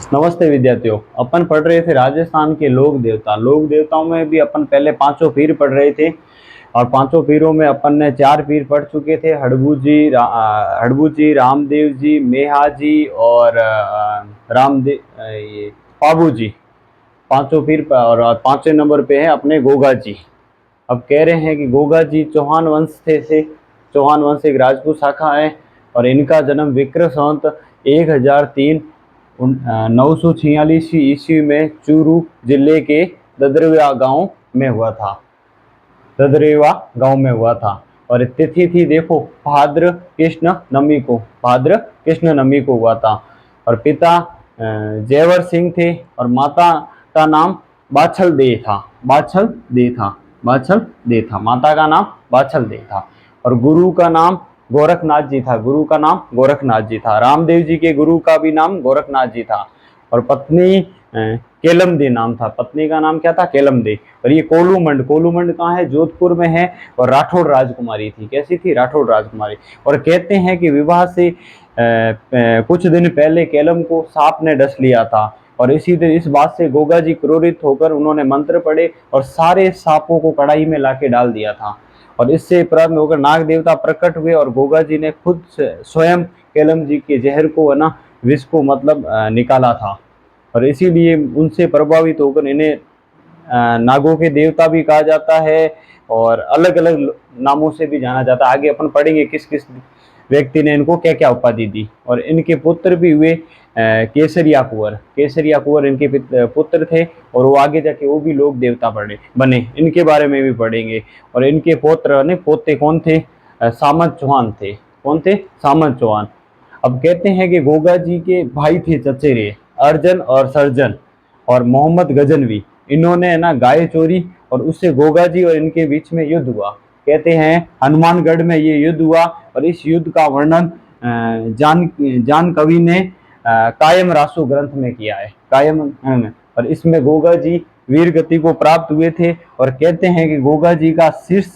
नमस्ते विद्यार्थियों। अपन पढ़ रहे थे राजस्थान के लोक देवता। लोक देवताओं में भी अपन पहले पांचों पीर पढ़ रहे थे और पांचों पीरों में अपन ने चार पीर पढ़ चुके थे। हड़बू जी, रामदेव जी, मेहा जी और रामदेव ये पाबू जी, पांचों पीर। और पांचवें नंबर पे है अपने गोगा जी। अब कह रहे हैं कि गोगा जी चौहान वंश से चौहान वंश एक राजपूत शाखा है और इनका जन्म विक्रम संवत 1003 946 ईस्वी में चूरू जिले के ददरेवा गांव में हुआ था। ददरेवा गांव में हुआ था। और तिथि थी देखो भाद्र कृष्ण नमी को, भाद्र कृष्ण नमी को हुआ था। और पिता जयवर सिंह थे और माता का नाम बाछल दे था। बाछल दे था, बाछल दे था, माता का नाम बाछल दे था। और गुरु का नाम गोरखनाथ जी था। गुरु का नाम गोरखनाथ जी था। रामदेव जी के गुरु का भी नाम गोरखनाथ जी था। और पत्नी केलम दे नाम था। पत्नी का नाम क्या था? केलम दे। और ये कोलूमंड, कोलूमंड कहाँ है? जोधपुर में है। और राठौड़ राजकुमारी थी। कैसी थी? राठौड़ राजकुमारी। और कहते हैं कि विवाह से कुछ दिन पहले केलम को सांप ने डस लिया था। और इस बात से गोगा जी क्रोधित होकर उन्होंने मंत्र पढ़े और सारे सांपों को कढ़ाई में लाके डाल दिया था। और इससे प्रारंभ होकर नाग देवता प्रकट हुए और गोगा जी ने खुद स्वयं केलम जी के जहर को, है ना, विष को मतलब निकाला था। और इसीलिए उनसे प्रभावित होकर इन्हें नागों के देवता भी कहा जाता है और अलग अलग नामों से भी जाना जाता है। आगे अपन पढ़ेंगे किस किस व्यक्ति ने इनको क्या क्या उपाधि दी। और इनके पुत्र भी हुए केसरिया कुंवर। केसरिया कुंवर इनके पुत्र थे और वो आगे जाके वो भी लोक देवता बने। इनके बारे में भी पढ़ेंगे। और इनके पोते कौन थे? सामंत चौहान थे। कौन थे? सामंत चौहान। अब कहते हैं कि गोगा जी के भाई थे चचेरे, अर्जन और सर्जन और मोहम्मद गजनवी। इन्होंने ना गाय चोरी और उससे गोगा जी और इनके बीच में युद्ध हुआ। कहते हैं हनुमानगढ़ में ये युद्ध हुआ। और इस युद्ध का वर्णन जान कवि ने कायम रासु ग्रंथ में किया है। कायम। और इसमें गोगा जी वीर गति को प्राप्त हुए थे। और कहते हैं कि गोगा जी का शीर्ष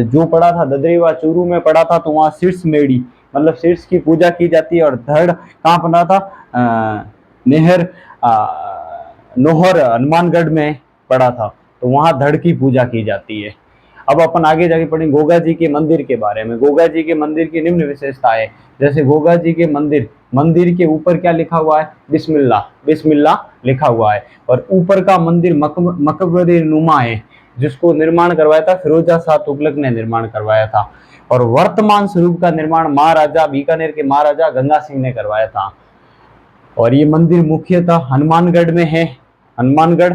जो पड़ा था ददरेवा चूरू में पड़ा था, तो वहाँ शीर्ष मेड़ी मतलब शीर्ष की पूजा की जाती है। और धड़ कहाँ पड़ा था? नोहर हनुमानगढ़ में पड़ा था, तो वहाँ धड़ की पूजा की जाती है। अब अपन आगे जाके पढ़ेंगे गोगा जी के मंदिर के बारे में। गोगा जी के मंदिर की निम्न विशेषता है। जैसे गोगा जी के मंदिर के ऊपर क्या लिखा हुआ है? बिस्मिल्लाह, बिस्मिल्लाह लिखा हुआ है। और ऊपर का मंदिर मकबरे नुमा है, जिसको निर्माण करवाया था फिरोजा शाह तुगलक ने निर्माण करवाया था। और वर्तमान स्वरूप का निर्माण महाराजा बीकानेर के महाराजा गंगा सिंह ने करवाया था। और ये मंदिर मुख्यतः हनुमानगढ़ में है। हनुमानगढ़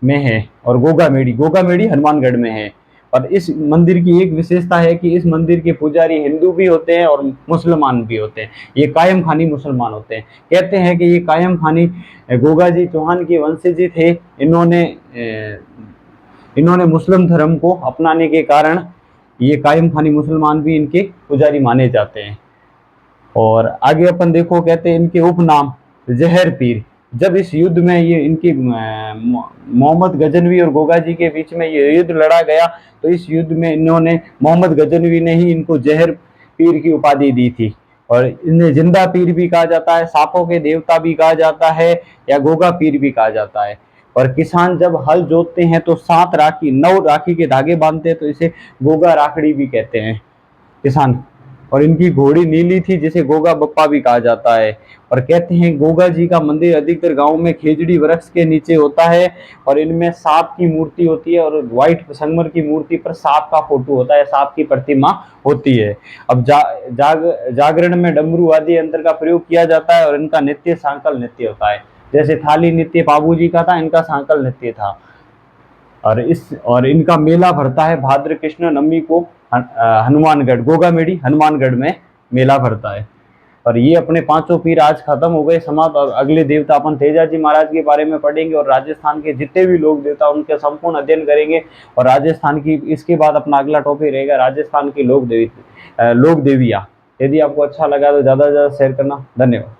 में है। और गोगा मेड़ी हनुमानगढ़ में है। और इस मंदिर की एक विशेषता है कि इस मंदिर के पुजारी हिंदू भी होते हैं और मुसलमान भी होते हैं। ये कायम खानी मुसलमान होते हैं। कहते हैं कि ये कायम खानी गोगा जी चौहान के वंशज थे। इन्होंने मुस्लिम धर्म को अपनाने के कारण ये कायम खानी मुसलमान भी इनके पुजारी माने जाते हैं। और आगे अपन देखो, कहते हैं इनके उपनाम जहर पीर। जब इस युद्ध में ये इनकी मोहम्मद गजनवी और गोगा जी के बीच में ये युद्ध लड़ा गया, तो इस युद्ध में इन्होंने मोहम्मद गजनवी ने ही इनको जहर पीर की उपाधि दी थी। और इन्हें जिंदा पीर भी कहा जाता है, सांपों के देवता भी कहा जाता है, या गोगा पीर भी कहा जाता है। और किसान जब हल जोतते हैं तो 9 राखी के धागे बांधते हैं, तो इसे गोगा राखड़ी भी कहते हैं किसान। और इनकी घोड़ी नीली थी, जिसे गोगा बप्पा भी कहा जाता है। और कहते हैं गोगा जी का मंदिर अधिकतर गांव में खेजड़ी वृक्ष के नीचे होता है। और इनमें सांप की मूर्ति होती है और व्हाइट संगमर की मूर्ति पर सांप का फोटो होता है, सांप की प्रतिमा होती है। अब जागरण में डमरू आदि यंत्र का प्रयोग किया जाता है और इनका नित्य सांकल नृत्य होता है। जैसे थाली नृत्य पाबू जी का था, इनका सांकल नृत्य था। और इनका मेला भरता है भाद्र कृष्ण नवमी को हनुमानगढ़, गोगा मेड़ी हनुमानगढ़ में मेला भरता है। और ये अपने पांचों पीर आज खत्म हो गए, समाप्त। और अगले देवता अपन तेजाजी महाराज के बारे में पढ़ेंगे और राजस्थान के जितने भी लोग देवता उनके संपूर्ण अध्ययन करेंगे। और राजस्थान की इसके बाद अपना अगला टॉपिक रहेगा राजस्थान की लोक देवियाँ। यदि आपको अच्छा लगा तो ज़्यादा से ज़्यादा शेयर करना। धन्यवाद।